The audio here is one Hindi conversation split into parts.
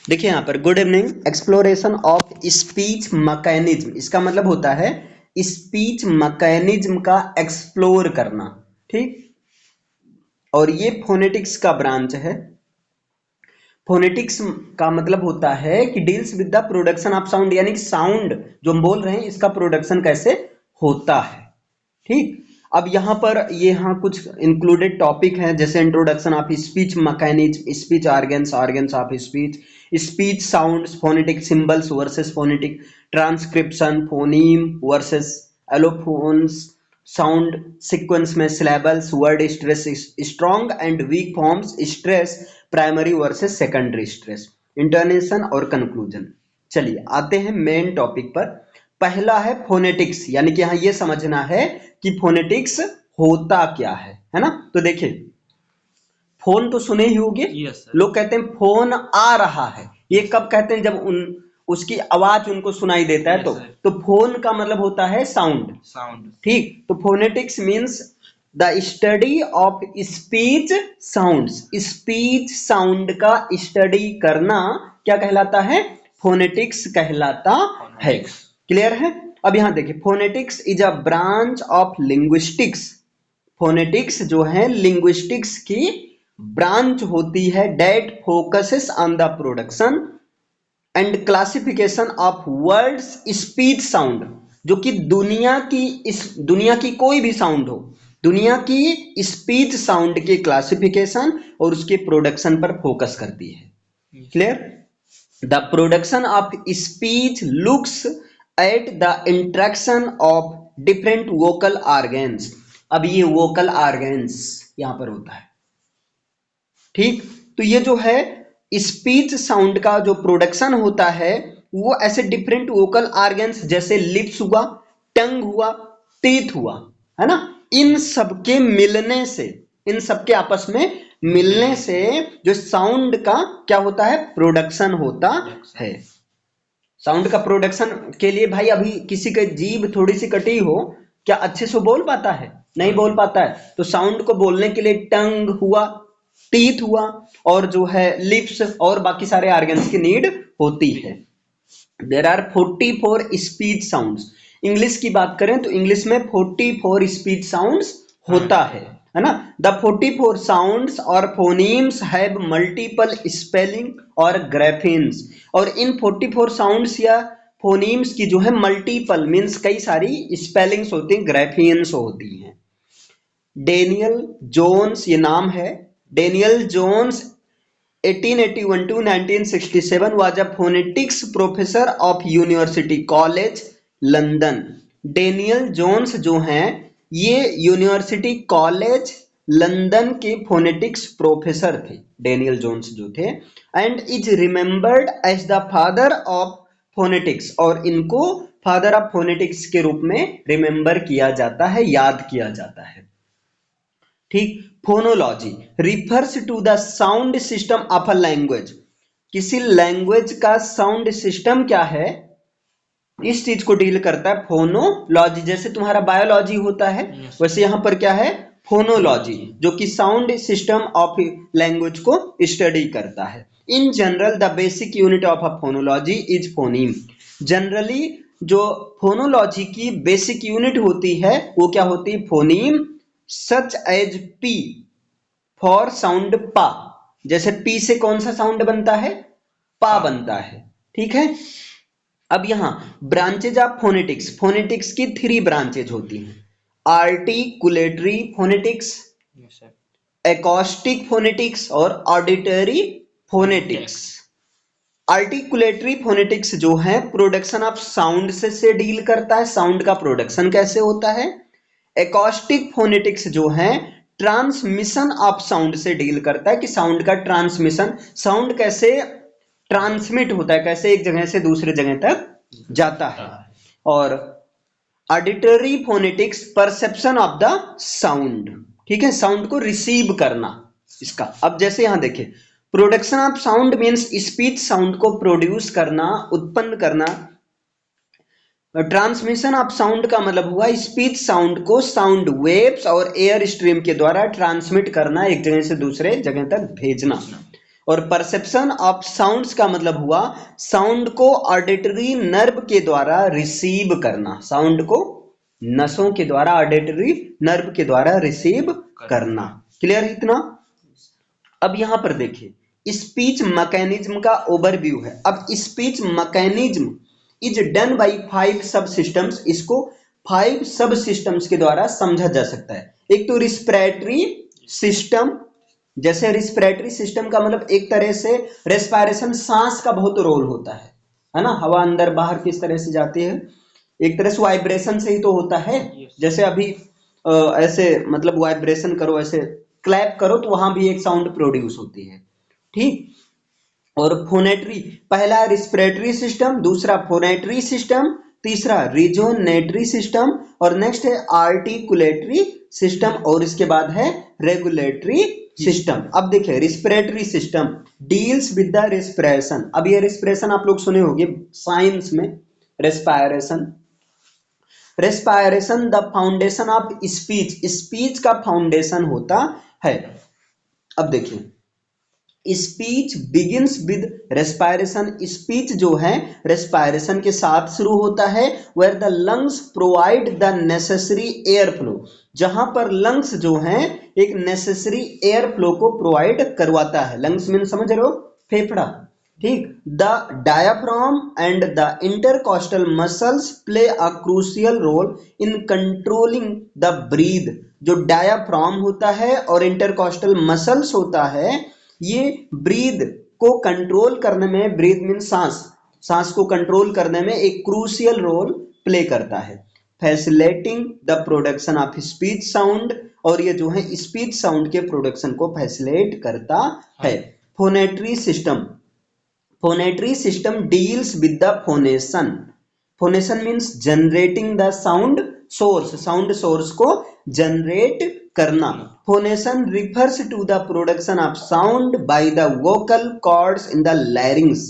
देखिए यहाँ पर good evening, exploration of speech mechanism, इसका मतलब होता है स्पीच मैकेनिज्म का एक्सप्लोर करना। ठीक, और ये फोनेटिक्स का ब्रांच है। फोनेटिक्स का मतलब होता है कि deals with the production of sound, यानी कि साउंड जो हम बोल रहे हैं इसका प्रोडक्शन कैसे होता है। ठीक, अब यहाँ पर ये यहाँ कुछ इंक्लूडेड टॉपिक हैं, जैसे introduction of speech mechanism, speech organs, organs of speech, speech sounds, phonetic symbols versus phonetic transcription, phoneme versus allophones, sound sequence में syllables, word stress, strong and weak forms, stress primary versus secondary stress, intonation और कंक्लूजन। चलिए आते हैं मेन टॉपिक पर। पहला है फोनेटिक्स, यानी कि यहाँ ये समझना है कि फोनेटिक्स होता क्या है ना। तो देखिए, फोन तो सुने ही होंगे। Yes, sir. लोग कहते हैं फोन आ रहा है, ये कब कहते हैं, जब उसकी आवाज उनको सुनाई देता है। Yes, तो sir. तो फोन का मतलब होता है साउंड। Sound. ठीक, तो phonetics means the study of speech sounds, speech sound का स्टडी करना क्या कहलाता है, फोनेटिक्स कहलाता है। Phonetics. क्लियर है। अब यहां देखिए, phonetics is a branch of linguistics, phonetics जो है लिंग्विस्टिक्स की ब्रांच होती है, that focuses on the production and classification of words speech sound, जो कि दुनिया की कोई भी साउंड हो, दुनिया की स्पीच साउंड के क्लासिफिकेशन और उसके प्रोडक्शन पर फोकस करती है। Yes. Clear. The production of speech looks at the interaction of different vocal organs. अब ये वोकल ऑर्गन्स यहां पर होता है। ठीक, तो ये जो है स्पीच साउंड का जो प्रोडक्शन होता है वो ऐसे डिफरेंट वोकल ऑर्गन्स, जैसे लिप्स हुआ, टंग हुआ, टीथ हुआ, है ना, इन सबके मिलने से, इन सबके आपस में मिलने से जो साउंड का क्या होता है, प्रोडक्शन होता है। साउंड का प्रोडक्शन के लिए भाई, अभी किसी के जीभ थोड़ी सी कटी हो, क्या अच्छे से बोल पाता है, नहीं बोल पाता है। तो साउंड को बोलने के लिए टंग हुआ, टीथ हुआ, और जो है लिप्स और बाकी सारे ऑर्गन्स की नीड होती है। There are 44 speech sounds. English की बात करें तो इंग्लिश में 44 स्पीच साउंड्स होता है ना। द 44 साउंड्स और फोनीम्स हैव मल्टीपल स्पेलिंग और ग्राफिन्स, और इन 44 साउंड्स या फोनीम्स की जो है मल्टीपल मीन्स कई सारी स्पेलिंग्स होती हैं, ग्राफिन्स होती हैं। डेनियल जोन्स ये नाम है। Daniel Jones 1881 to 1967 was a phonetics professor of university college London. Daniel Jones जो हैं ये यूनिवर्सिटी कॉलेज लंदन के फोनेटिक्स प्रोफेसर थे, डेनियल जोन्स जो थे, and is remembered as the father of phonetics, और इनको फादर ऑफ फोनेटिक्स के रूप में रिमेंबर किया जाता है, याद किया जाता है। ठीक, phonology refers to the sound system of a language, किसी लैंग्वेज का साउंड सिस्टम क्या है, इस चीज को डील करता है फोनोलॉजी। जैसे तुम्हारा बायोलॉजी होता है, Yes. वैसे यहां पर क्या है, फोनोलॉजी, जो कि साउंड सिस्टम ऑफ लैंग्वेज को स्टडी करता है। In general the basic unit of a phonology is phoneme. Generally जो फोनोलॉजी की बेसिक यूनिट होती है वो क्या होती है, phoneme. Such as P for sound पा, जैसे पी से कौन सा साउंड बनता है, पा बनता है। ठीक है। अब यहां ब्रांचेज ऑफ फोनेटिक्स, फोनेटिक्स की 3 ब्रांचेज होती हैं, articulatory phonetics, Yes, sir. Acoustic phonetics और ऑडिटरी फोनेटिक्स। आर्टिकुलेटरी फोनेटिक्स जो है प्रोडक्शन ऑफ साउंड से डील करता है, साउंड का प्रोडक्शन कैसे होता है। एकॉस्टिक फोनेटिक्स जो है ट्रांसमिशन ऑफ साउंड से डील करता है, कि साउंड का ट्रांसमिशन, साउंड कैसे ट्रांसमिट होता है, कैसे एक जगह से दूसरे जगह तक जाता है। और auditory phonetics perception of the sound, ठीक है, साउंड को रिसीव करना इसका। अब जैसे यहां देखिए, production of sound means speech sound को प्रोड्यूस करना, उत्पन्न करना। ट्रांसमिशन ऑफ साउंड का मतलब हुआ स्पीच साउंड को साउंड वेव्स और एयर स्ट्रीम के द्वारा ट्रांसमिट करना, एक जगह से दूसरे जगह तक भेजना। और परसेप्शन ऑफ साउंड्स का मतलब हुआ साउंड को ऑडिटरी नर्व के द्वारा रिसीव करना, साउंड को नसों के द्वारा ऑडिटरी नर्व के द्वारा रिसीव करना। क्लियर है इतना? अब यहां पर देखिए स्पीच मैकेनिज्म का ओवरव्यू है। अब speech mechanism is done by 5 सब सिस्टम्स। इसको 5 सब सिस्टम्स के द्वारा समझा जा सकता है। एक तो रिस्पिरेटरी सिस्टम, जैसे रिस्पिरेटरी सिस्टम का मतलब एक तरह से रेस्पिरेशन, सांस का बहुत रोल होता है ना, हवा अंदर बाहर किस तरह से जाती है, एक तरह से वाइब्रेशन से ही तो होता है। जैसे अभी ऐसे मतलब वाइब्रेशन करो, ऐसे क्लैप करो तो वहां भी एक साउंड प्रोड्यूस होती है, ठीक। और फोनेटरी, पहला रिस्पिरेटरी सिस्टम, दूसरा फोनेटरी सिस्टम, तीसरा रिजोनेटरी सिस्टम और नेक्स्ट है आर्टिकुलेटरी सिस्टम और इसके बाद है रेगुलेटरी सिस्टम। अब देखिए respiratory system deals with the respiration. अब ये रेस्पिरेशन आप लोग सुने होंगे साइंस में, respiration, respiration the foundation of speech, speech का फाउंडेशन होता है। अब देखिए speech begins with respiration, speech जो है रेस्पिरेशन के साथ शुरू होता है। Where the lungs provide the necessary air flow, जहां पर लंग्स जो हैं एक नेसेसरी एयर फ्लो को प्रोवाइड करवाता है। लंग्स मीन समझ रहे हो, फेफड़ा, ठीक। The diaphragm and the intercostal muscles play a crucial role in controlling the breath. जो डायाफ्राम होता है और इंटरकॉस्टल मसल्स होता है, ये ब्रीथ को कंट्रोल करने में, ब्रीथ मीन सांस, सांस को कंट्रोल करने में एक क्रूशियल रोल प्ले करता है। Facilitating the production of speech sound, और ये जो है स्पीच साउंड के प्रोडक्शन को फैसिलिटेट करता है। Phonatory system, phonatory system deals with the phonation, phonation means generating the sound source, sound source को जनरेट करना। Phonation refers to the production of sound by the vocal cords in the larynx.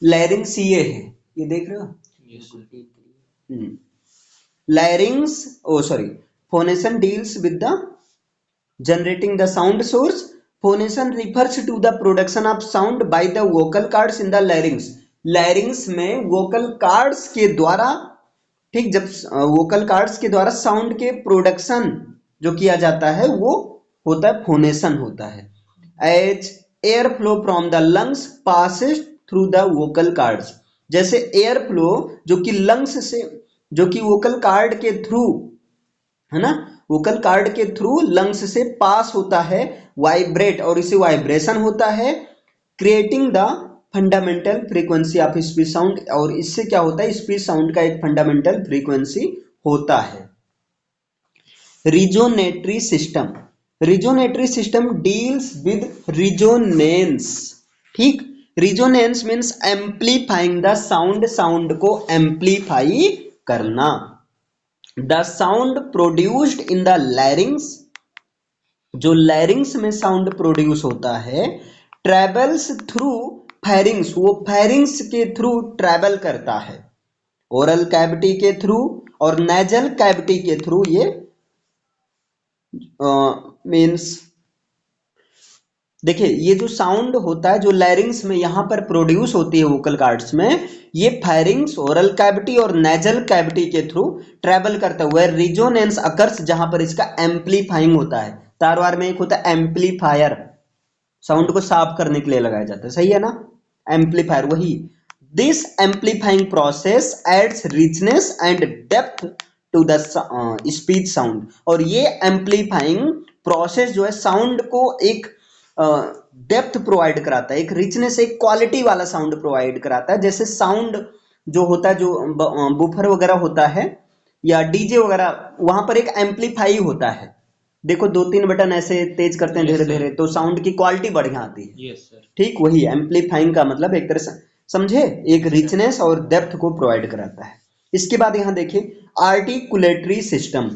Larynx ये है, ये देख रहे हो, larynx, oh sorry, phonation deals with the generating the sound source. Phonation refers to the production of sound by the vocal cords in the larynx. larynx में vocal cords के द्वारा, ठीक, जब vocal cords के द्वारा साउंड के प्रोडक्शन जो किया जाता है वो होता है फोनेशन होता है। As air flow from the lungs passes through the vocal cords, जैसे एयर फ्लो जो कि लंग्स से, जो कि वोकल कार्ड के थ्रू है ना, वोकल कार्ड के थ्रू लंग्स से पास होता है, वाइब्रेट और इसे वाइब्रेशन होता है, creating the fundamental frequency of speech sound, और इससे क्या होता है, स्पीच साउंड का एक फंडामेंटल फ्रीक्वेंसी होता है। Resonatory system, resonatory system deals with resonance, ठीक। Resonance means amplifying the sound, sound को एम्पलीफाई करना। The sound produced in the larynx, जो लैरिंग्स में साउंड प्रोड्यूस होता है, ट्रेवल्स थ्रू फेरिंग्स, वो फेरिंग्स के थ्रू ट्रेवल करता है, ओरल कैविटी के थ्रू और नेजल कैविटी के थ्रू, ये मीन्स देखिए ये जो साउंड होता है जो लैरिंग्स में यहां पर प्रोड्यूस होती है वोकल कार्ड्स में, ये फेरिंग्स, ओरल कैविटी और नेजल कैविटी के थ्रू ट्रेवल करता हुआ रिजोनेंस अकर्स, जहां पर इसका एम्पलीफाइंग होता है। तारवार में एक होता है एम्पलीफायर, साउंड को साफ करने के लिए लगाया जाता है, सही है ना, एम्पलीफायर वही। This amplifying process adds richness and depth to the speech sound, और ये एम्पलीफाइंग प्रोसेस जो है साउंड को एक डेप्थ प्रोवाइड कराता है, एक रिचनेस, एक क्वालिटी वाला साउंड प्रोवाइड कराता है। जैसे साउंड जो होता है, जो बूफर वगैरह होता है या डीजे वगैरह, वहां पर एक एम्पलीफाई होता है, देखो 2-3 बटन ऐसे तेज करते हैं धीरे धीरे तो साउंड की क्वालिटी बढ़िया आती है, ठीक। वही एम्पलीफाइंग का मतलब एक तरह से समझे, एक रिचनेस और डेप्थ को प्रोवाइड कराता है। इसके बाद यहां देखिए articulatory system,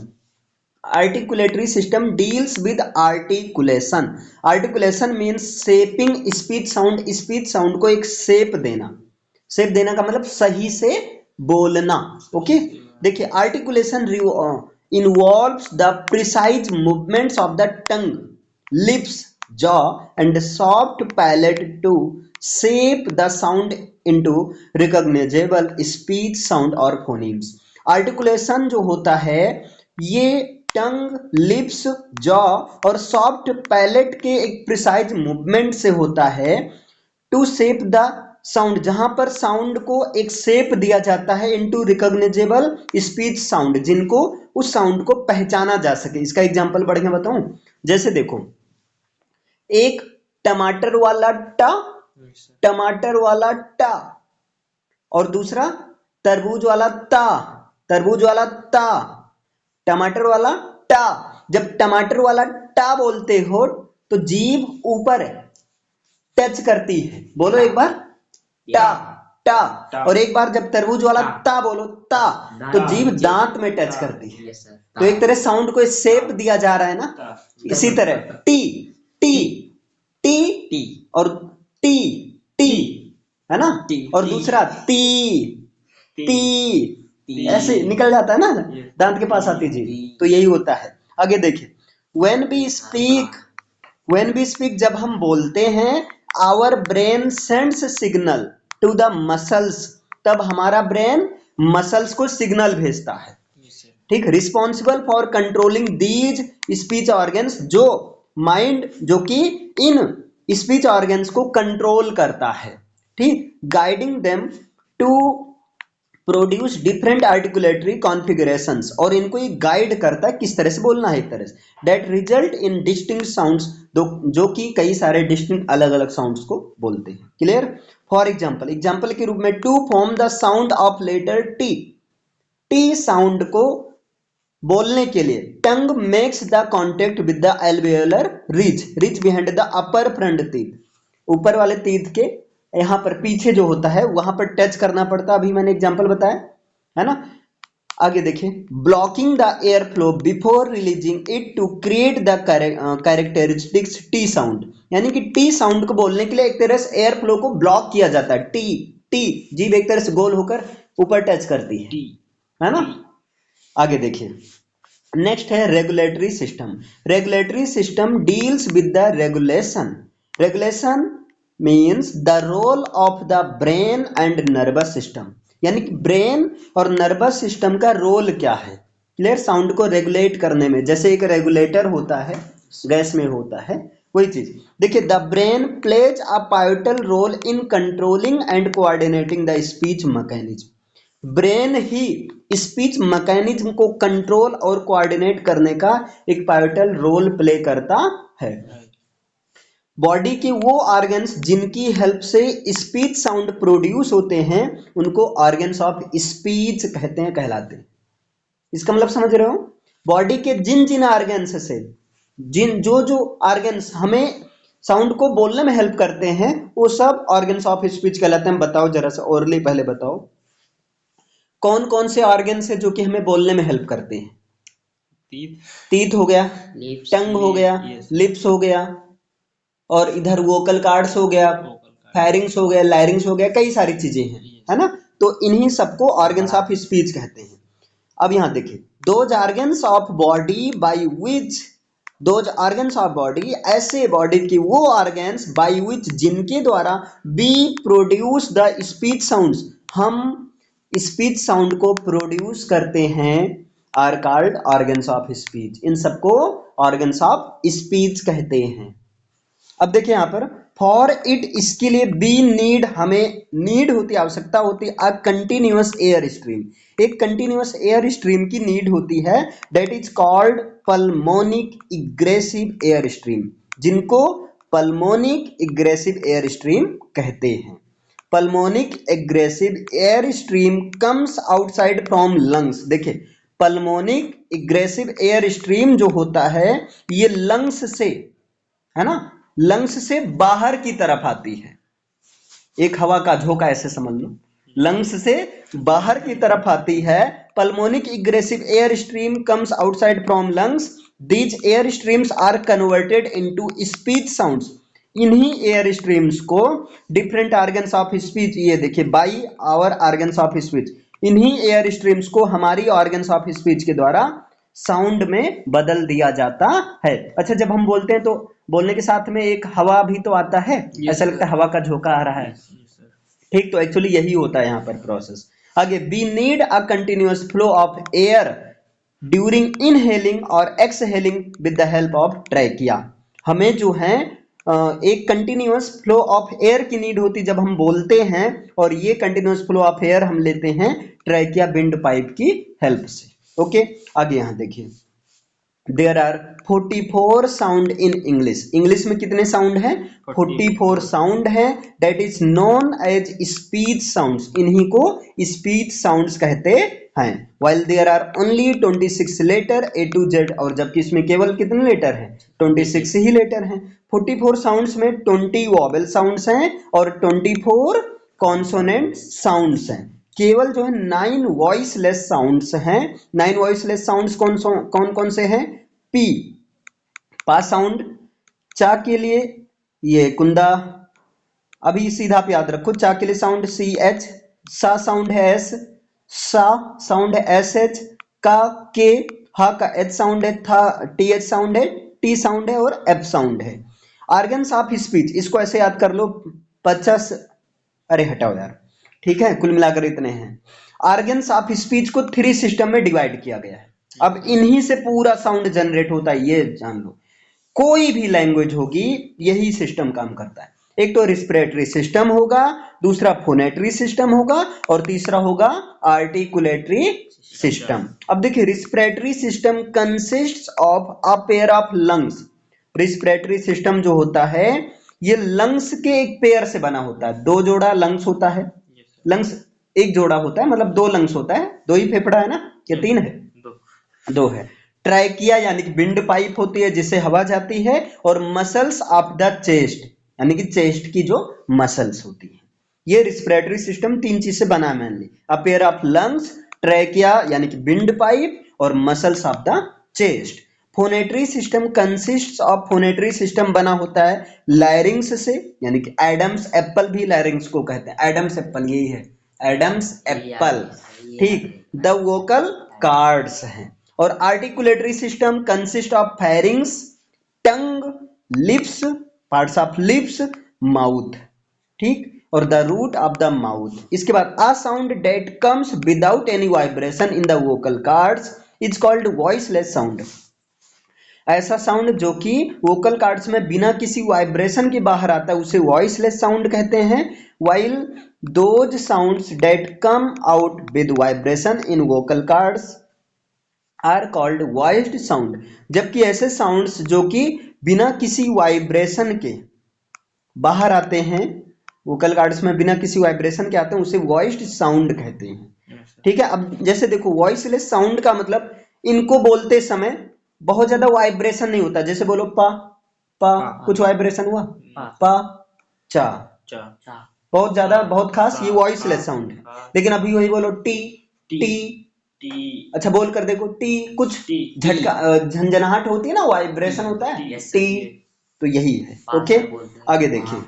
articulatory system deals with articulation. Articulation means shaping speech sound, speech sound को एक शेप देना, शेप देना का मतलब सही से बोलना, ओके। देखिए articulation involves the precise movements of the tongue, lips jaw and soft palate to shape the sound into recognizable speech sound or phonemes. Articulation जो होता है ये टंग, लिप्स, जॉ और सॉफ्ट पैलेट के एक प्रिसाइज मूवमेंट से होता है टू शेप द साउंड, जहां पर साउंड को एक शेप दिया जाता है इनटू रिकॉग्नाइजेबल स्पीच साउंड, जिनको उस साउंड को पहचाना जा सके। इसका एग्जांपल बढ़िया बताऊं, जैसे देखो एक टमाटर वाला टा, टमाटर वाला टा, और दूसरा तरबूज वाला ता, तरबूज वाला ता, टमाटर वाला टा। जब टमाटर वाला टा बोलते हो तो जीभ ऊपर टच करती है, बोलो एक बार टा टा, और एक बार जब तरबूज वाला ता बोलो ता, तो जीभ दांत में टच करती है। तो एक तरह साउंड को शेप दिया जा रहा है ना। इसी तरह टी टी टी टी और टी टी है ना, और दूसरा ती ती, ऐसे निकल जाता है ना, दांत के पास आती जीभ। तो यही होता है। आगे देखिए, when we speak जब हम बोलते हैं, our brain sends signal to the muscles, तब हमारा ब्रेन मसल्स को सिग्नल भेजता है, ठीक, responsible for controlling these speech organs, जो माइंड जो कि इन स्पीच ऑर्गन्स को कंट्रोल करता है, ठीक, guiding them to produce different articulatory configurations, और इनको ये गाइड करता है किस तरह से बोलना है, एक तरह say that result in distinct sounds, जो कि कई सारे डिस्टिंक्ट अलग अलग साउंड्स को बोलते हैं। क्लियर? फॉर एग्जाम्पल, एग्जाम्पल के रूप में to form the sound of letter T, T sound को बोलने के लिए tongue makes the contact with the alveolar ridge behind the upper front teeth, ऊपर वाले टीथ के यहां पर पीछे जो होता है वहां पर टच करना पड़ता है, अभी मैंने एग्जांपल बताया है ना। आगे देखिए, blocking the air flow before releasing it to create the characteristics T sound, यानी कि टी साउंड को बोलने के लिए एक तरह से एयर फ्लो को ब्लॉक किया जाता है। टी टी जीभ एक तरह से गोल होकर ऊपर टच करती है ना। आगे देखिए, नेक्स्ट है regulatory system. Regulatory system deals with the regulation, regulation means the role of the brain and nervous system, यानी कि ब्रेन और नर्वस सिस्टम का रोल क्या है, क्लियर, साउंड को रेगुलेट करने में। जैसे एक रेगुलेटर होता है गैस में होता है, वही चीज देखिए, the brain plays a pivotal role in controlling and coordinating the speech mechanism, brain ही स्पीच मैकेनिज्म को कंट्रोल और कोऑर्डिनेट करने का एक पाइवटल रोल प्ले करता है। बॉडी के वो ऑर्गन्स जिनकी हेल्प से स्पीच साउंड प्रोड्यूस होते हैं उनको ऑर्गन्स ऑफ स्पीच कहते हैं, कहलाते हैं। इसका मतलब समझ रहे हो, बॉडी के जिन जिन ऑर्गन्स से जो ऑर्गन्स हमें साउंड को बोलने में हेल्प करते हैं वो सब ऑर्गन्स ऑफ स्पीच कहलाते हैं। बताओ जरा सा ओरली, पहले बताओ कौन कौन से ऑर्गन्स है जो कि हमें बोलने में हेल्प करते हैं? टीथ हो गया, टंग हो गया, लिप्स हो गया, और इधर वोकल कार्ड्स हो गया, फेरिंग्स हो गया, लायरिंग्स हो गया, कई सारी चीजें हैं, है ना। तो इन्हीं सबको ऑर्गन्स ऑफ स्पीच कहते हैं। अब यहां देखिए, those organs of body by which, those organs of body, ऐसे बॉडी की वो ऑर्गन्स बाय विच जिनके द्वारा we produce the speech sounds, हम स्पीच साउंड को प्रोड्यूस करते हैं, are called organs of speech. इन सबको ऑर्गन्स ऑफ स्पीच कहते हैं। अब देखिए यहां पर फॉर इट, इसके लिए बी नीड, हमें नीड होती है, आवश्यकता होती है अ कंटिन्यूअस एयर स्ट्रीम, एक कंटिन्यूअस एयर स्ट्रीम की नीड होती है, that is called pulmonic egressive air stream, जिनको पल्मोनिक इग्रेसिव एयर स्ट्रीम कहते हैं। Pulmonic egressive air stream comes outside from lungs. देखिए, पल्मोनिक इग्रेसिव एयर स्ट्रीम जो होता है ये लंग्स से, है ना, लंग्स से बाहर की तरफ आती है, एक हवा का झोंका ऐसे समझ लो, लंग्स से बाहर की तरफ आती है। Pulmonic egressive air stream comes outside from lungs, these air streams are converted into speech sounds, इन्हीं एयर स्ट्रीम्स को डिफरेंट ऑर्गन्स ऑफ स्पीच, ये देखिए by our organs of speech, इन्हीं एयर स्ट्रीम्स को हमारी ऑर्गन्स ऑफ स्पीच के द्वारा साउंड में बदल दिया जाता है। अच्छा, जब हम बोलते हैं तो बोलने के साथ में एक हवा भी तो आता है, ऐसा लगता है हवा का झोंका आ रहा है, ठीक। तो एक्चुअली यही होता है यहाँ पर प्रोसेस। आगे, we need a continuous flow of air during inhaling और exhaling with the help of trachea. हमें जो है एक कंटिन्यूअस फ्लो ऑफ एयर की नीड होती जब हम बोलते हैं, और ये कंटिन्यूअस फ्लो ऑफ एयर हम लेते हैं ट्रैकिया विंड पाइप की हेल्प से। ओके, आगे यहाँ देखिए, there are 44 sound in English. English में कितने साउंड हैं? 44 साउंड है, that is known as speech sounds. इन्हीं को स्पीच साउंड्स कहते हैं। while there are only 26 letter A to Z, और जबकि इसमें केवल कितने लेटर हैं? 26 ही लेटर हैं। 44 साउंड्स में 20 वॉवेल साउंड्स हैं और 24 कॉन्सोनेंट साउंड्स हैं। केवल जो है 9 वॉइसलेस साउंड्स हैं। 9 वॉइसलेस साउंड्स कौन कौन से हैं? पी, पा साउंड, चा के लिए ये कुंदा, अभी सीधा आप याद रखो, चा के लिए साउंड सी एच, सा साउंड है एस, सा साउंड है एस एच, का के, हा का एच साउंड है, था टी एच साउंड है, टी साउंड है और एफ साउंड है। ऑर्गन्स ऑफ स्पीच, इसको ऐसे याद कर लो 50, अरे हटाओ यार, ठीक है, कुल मिलाकर इतने हैं। ऑर्गन्स ऑफ स्पीच को 3 सिस्टम में डिवाइड किया गया है। अब इन्हीं से पूरा साउंड जनरेट होता है, ये जान लो। कोई भी लैंग्वेज होगी यही सिस्टम काम करता है। एक तो रिस्पिरेटरी सिस्टम होगा, दूसरा फोनेटरी सिस्टम होगा और तीसरा होगा आर्टिकुलेटरी सिस्टम। अब देखिए, respiratory system consists of a pair of lungs. Respiratory system जो होता है ये लंग्स के एक पेयर से बना होता है। 2 जोड़ा लंग्स होता है, लंग्स एक जोड़ा होता है, मतलब 2 लंग्स होता है। 2 ही फेफड़ा है ना, या 3 है? 2 है। ट्रैकिया यानी कि विंड पाइप होती है जिससे हवा जाती है, और मसल्स ऑफ द चेस्ट यानी कि चेस्ट की जो मसल्स होती है। ये रिस्पिरेटरी सिस्टम 3 चीज से बना है mainly, a pair of lungs, trachea यानी कि विंड पाइप और muscles of the chest. Phonatory system consists of, phonatory system बना होता है लैरिंग्स से, यानी कि एडम्स एप्पल भी लैरिंग्स को कहते हैं। एडम्स एप्पल यही है, एडम्स एप्पल, ठीक। द वोकल कार्ड्स हैं। और articulatory system consist of pharynx, tongue, lips, parts of lips, mouth, ठीक, और the root of the mouth. इसके बाद a sound that comes without any vibration in the vocal cords is called voiceless sound. ऐसा साउंड जो कि वोकल कार्ड्स में बिना किसी वाइब्रेशन के बाहर आता है उसे वॉइसलेस साउंड कहते हैं। while those sounds that come out with vibration in vocal cords are called voiced sound। जबकि ऐसे साउंड्स जो कि बिना किसी वाइब्रेशन के बाहर आते हैं, वोकल कार्ड्स में बिना किसी वाइब्रेशन के आते हैं, उसे वॉइस्ड साउंड कहते हैं, ठीक है। अब जैसे देखो, वॉइसलेस साउंड का मतलब इनको बोलते समय बहुत ज्यादा वाइब्रेशन नहीं होता। जैसे बोलो पा पा, कुछ वाइब्रेशन हुआ? पा चा, बहुत ज्यादा, बहुत खास, ये वॉइसलेस साउंड है। लेकिन अभी वही बोलो टी टी, अच्छा बोल कर देखो, टी कुछ झटका, झंझनाहट होती है ना, वाइब्रेशन होता है, टी, तो यही है। ओके, आगे देखिए।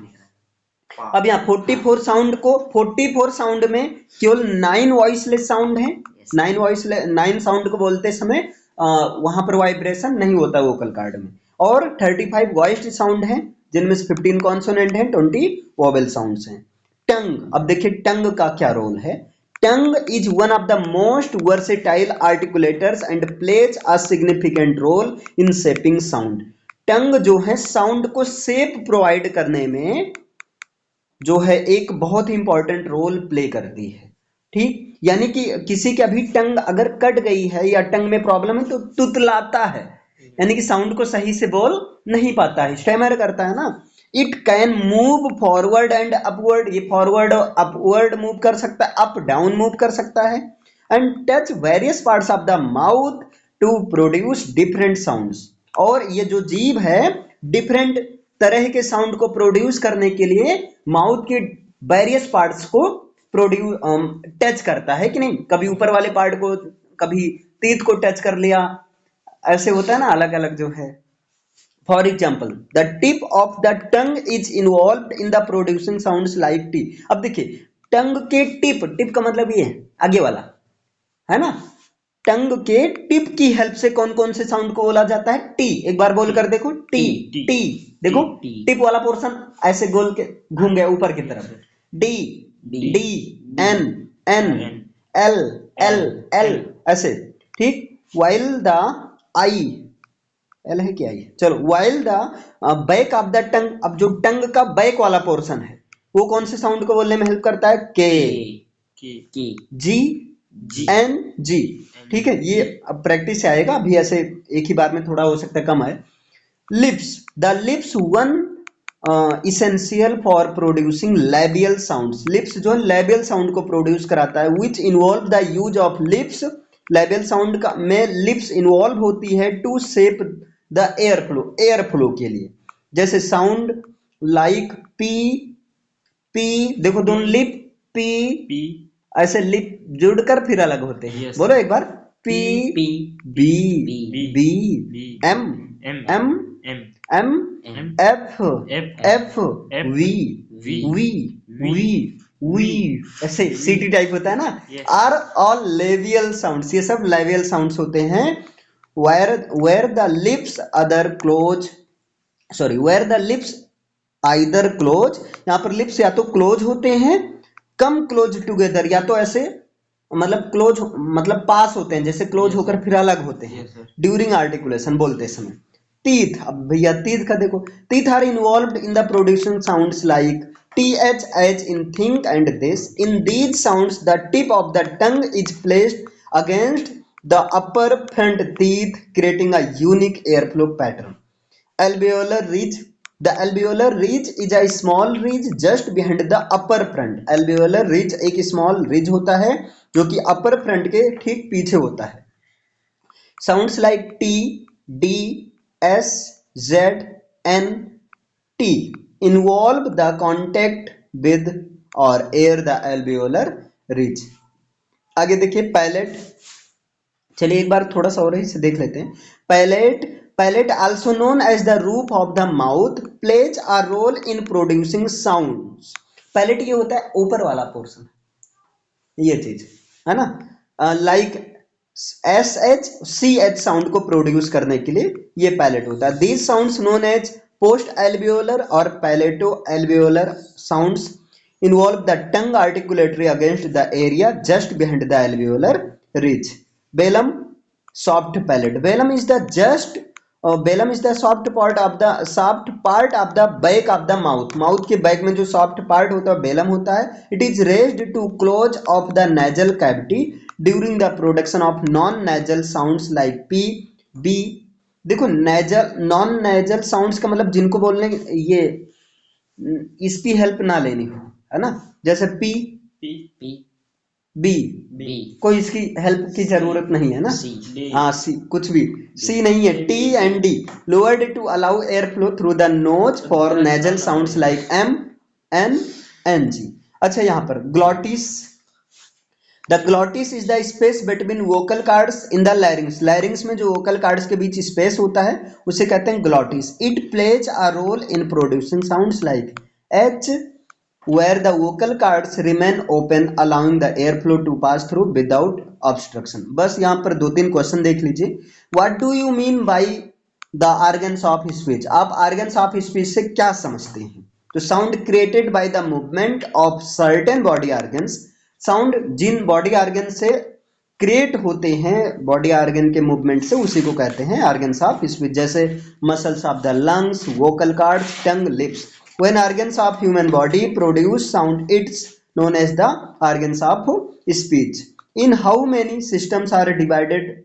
अब यहाँ 44 साउंड को, 44 साउंड में केवल 9 वॉइसलेस साउंड है। 9 साउंड को बोलते समय वहां पर वाइब्रेशन नहीं होता वोकल कार्ड में, और 35 वॉइस्ड साउंड है जिनमें से 15 कॉन्सोनेंट हैं, 20 वोवेल साउंड्स हैं। टंग, अब देखिए टंग का क्या रोल है। Tongue is one of the most versatile articulators and plays a significant role in shaping sound. Tongue जो है साउंड को शेप प्रोवाइड करने में जो है एक बहुत ही इंपॉर्टेंट रोल प्ले करती है, ठीक। यानी कि किसी की अभी टंग अगर कट गई है या टंग में प्रॉब्लम है तो तुतलाता है, यानी कि साउंड को सही से बोल नहीं पाता है, स्टैमर करता है ना। It can move forward and upward, ये फॉरवर्ड और अपवर्ड मूव कर सकता है, अप डाउन मूव कर सकता है, and touch various parts of the mouth to produce different sounds. और ये जो जीभ है डिफरेंट तरह के साउंड को प्रोड्यूस करने के लिए माउथ के वेरियस पार्ट्स को प्रोड्यूस टच करता है कि नहीं। कभी ऊपर वाले पार्ट को, कभी टीथ को टच कर लिया, ऐसे होता है ना, अलग अलग जो है। For example, the tip of the tongue is involve in the producing sounds like T. अब देखिए, टंग के टिप, टिप का मतलब ये है आगे वाला, है ना, टंग के टिप की हेल्प से कौन कौन से साउंड को बोला जाता है? टी। एक बार बोल कर देखो, टी। टी देखो, टिप वाला पोर्शन ऐसे गोल के घूम गया ऊपर की तरफ। D, D, N, N, L, L, L, ऐसे, ठीक। वाइल द आई, एल है क्या ये, चलो, while the back of the tongue, अब जो टंग का बैक वाला पोर्शन है वो कौन से साउंड को बोलने में हेल्प करता है? के, जी, एन, जी, ठीक है। ये अब प्रैक्टिस से आएगा, अभी ऐसे एक ही बार में थोड़ा हो सकता है कम आए। Lips, the lips one essential for producing labial sounds. Lips जो लेबियल साउंड को प्रोड्यूस कराता है, which involve the use of lips. Labial sound का में लिप्स इन्वॉल्व होती है to shape the air flow के लिए। जैसे साउंड लाइक पी, पी देखो दोनों लिप, पी ऐसे लिप जुड़कर फिर अलग होते हैं। बोलो एक बार, P, B, B, M, M, M, F, F, V, V, ऐसे सीटी टाइप होता है ना। आर ऑल लेबियल साउंड्स, ये सब लेबियल साउंड्स होते हैं। where the lips other close, sorry, where the lips either close, यहाँ पर लिप्स या तो क्लोज होते हैं, कम क्लोज टुगेदर, या तो ऐसे मतलब क्लोज मतलब पास होते हैं, जैसे क्लोज होकर फिर अलग होते हैं ड्यूरिंग आर्टिकुलेशन, बोलते समय। टीथ, अब भैया टीथ का देखो, teeth are involved in the producing sounds like th, h in think and this. In these sounds the tip of the tongue is placed against the upper front teeth, creating a unique airflow pattern. Alveolar ridge, the alveolar ridge is a small ridge just behind the upper front. Alveolar ridge एक small ridge होता है जो कि upper front के ठीक पीछे होता है। Sounds like T, D, S, Z, N, T involve the contact with or air the alveolar ridge. आगे देखिए पैलेट, चलिए एक बार थोड़ा सा और इसे देख लेते हैं। Palate also known as the roof of the mouth plays a role in producing sounds. Palate ये होता है ऊपर वाला पोर्शन, ये चीज है ना, लाइक SH, CH साउंड को प्रोड्यूस करने के लिए ये पैलेट होता है। These sounds known as post alveolar or palato alveolar sounds involve the tongue articulatory against the area just behind the alveolar ridge. Velum, soft palate. Velum is the soft part of the back of the mouth. Mouth के back में जो soft part होता है velum होता है. It is raised to close of the nasal cavity during the production of non-nasal sounds like P, B. देखो नेजल, नॉन नेजल साउंड्स का मतलब जिनको बोलने ये इसकी हेल्प ना लेनी हो, है ना, जैसे पी, बी, कोई इसकी हेल्प की जरूरत नहीं है ना, हाँ, सी, कुछ भी सी नहीं है। T and D lowered to allow air flow through the nose for nasal sounds like M, N, N, G. अच्छा, यहाँ पर glottis, The glottis is the space between vocal cords in the larynx. Larynx में जो vocal cords के बीच space होता है उसे कहते हैं glottis. It plays a role in producing sounds like H, where the vocal cords remain open, allowing the airflow to pass through without obstruction. बस यहाँ पर 2-3 क्वेश्चन देख लीजिए। What do you mean by the organs of speech? आप organs of speech से क्या समझते हैं? तो sound created by the movement of certain body organs. Sound जिन बॉडी आर्गन से क्रिएट होते हैं, बॉडी आर्गन के मूवमेंट से, उसी को कहते हैं ऑर्गन्स ऑफ स्पीच। जैसे muscles of the lungs, vocal cords, tongue, lips. When organs of human body produce sound, it's known as the organs of speech. In how many systems are divided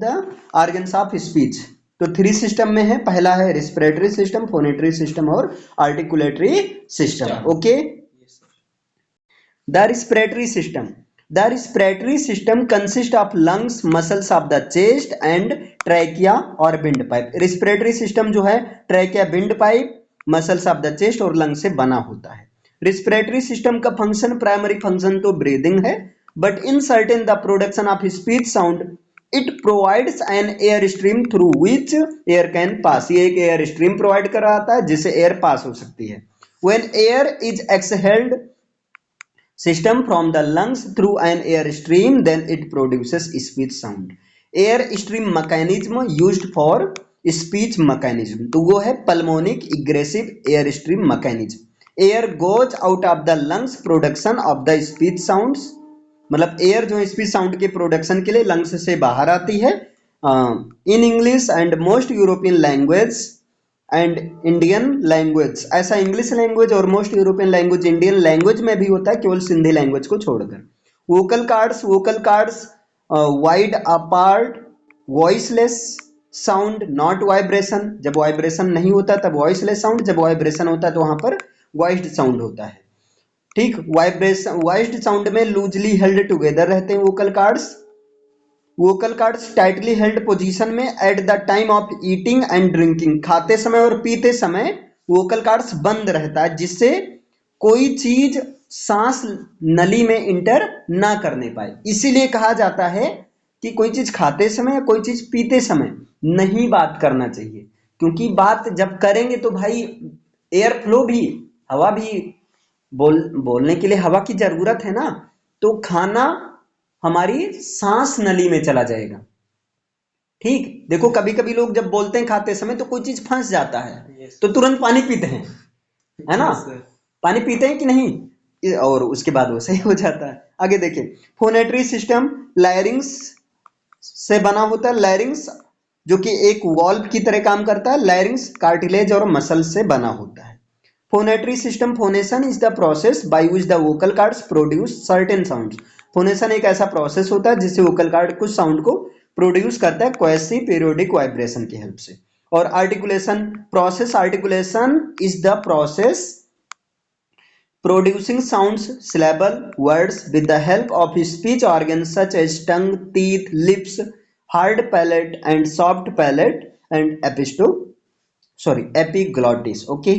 the organs of speech? तो 3 सिस्टम में है। पहला है रेस्पिरेटरी सिस्टम, फोनेटरी सिस्टम और articulatory system. Okay, the respiratory system consist of lungs, muscles of the chest and trachea और विंड पाइप। रेस्पिरेटरी सिस्टम जो है trachea, wind pipe, muscles of the chest और लंग से बना होता है। रेस्पिरेटरी सिस्टम का फंक्शन, प्राइमरी फंक्शन तो ब्रीदिंग है, but in certain the production of speech sound it provides an air stream through which air can pass. ये एक एयर स्ट्रीम प्रोवाइड कराता है जिससे एयर पास हो सकती है। when air is exhaled system from the lungs through an air stream, then it produces speech sound. Air stream mechanism used for speech mechanism, तो वो है pulmonic aggressive air stream mechanism. Air goes out of the lungs production of the speech sounds, मतलब एयर जो स्पीच साउंड के प्रोडक्शन के लिए लंग्स से बाहर आती है. In English and most European language and Indian language, ऐसा इंग्लिश लैंग्वेज और most European language Indian language में भी होता है, केवल सिंधी लैंग्वेज को छोड़कर. Vocal cords wide apart, voiceless sound not vibration, जब वाइब्रेशन नहीं होता तब वॉइसलेस साउंड, जब वाइब्रेशन होता है तो वहां पर वॉइस्ड साउंड होता है. ठीक, वाइब्रेशन वॉइस्ड साउंड में लूजली हेल्ड टुगेदर रहते हैं vocal cords tightly held position में at the time of eating and drinking, खाते समय और पीते समय वोकल कार्ड्स बंद रहता है, जिससे कोई चीज सांस नली में इंटर ना करने पाए. इसीलिए कहा जाता है कि कोई चीज खाते समय या कोई चीज पीते समय नहीं बात करना चाहिए, क्योंकि बात जब करेंगे तो भाई एयर फ्लो भी, हवा भी, बोलने के लिए हवा की जरूरत है ना, तो खाना हमारी सांस नली में चला जाएगा. ठीक, देखो कभी कभी लोग जब बोलते हैं खाते समय तो कोई चीज फंस जाता है, तो तुरंत पानी पीते हैं, है ना, पानी पीते हैं कि नहीं, और उसके बाद वो सही हो जाता है. आगे देखिए, फोनेटरी सिस्टम लैरिंग्स से बना होता है. लैरिंग्स जो कि एक वॉल्व की तरह काम करता है. लैरिंग्स कार्टिलेज और मसल से बना होता है. Phonatory system, phonation is the process by which the vocal cords produce certain sounds. Phonation एक ऐसा प्रोसेस होता है जिससे vocal cord कुछ साउंड को प्रोड्यूस करता है क्वासी पीरियोडिक वाइब्रेशन की हेल्प से. और articulation is the process producing sounds, syllable, words with the help of speech organs such as tongue, teeth, lips, hard palate and soft palate and epiglottis. Okay.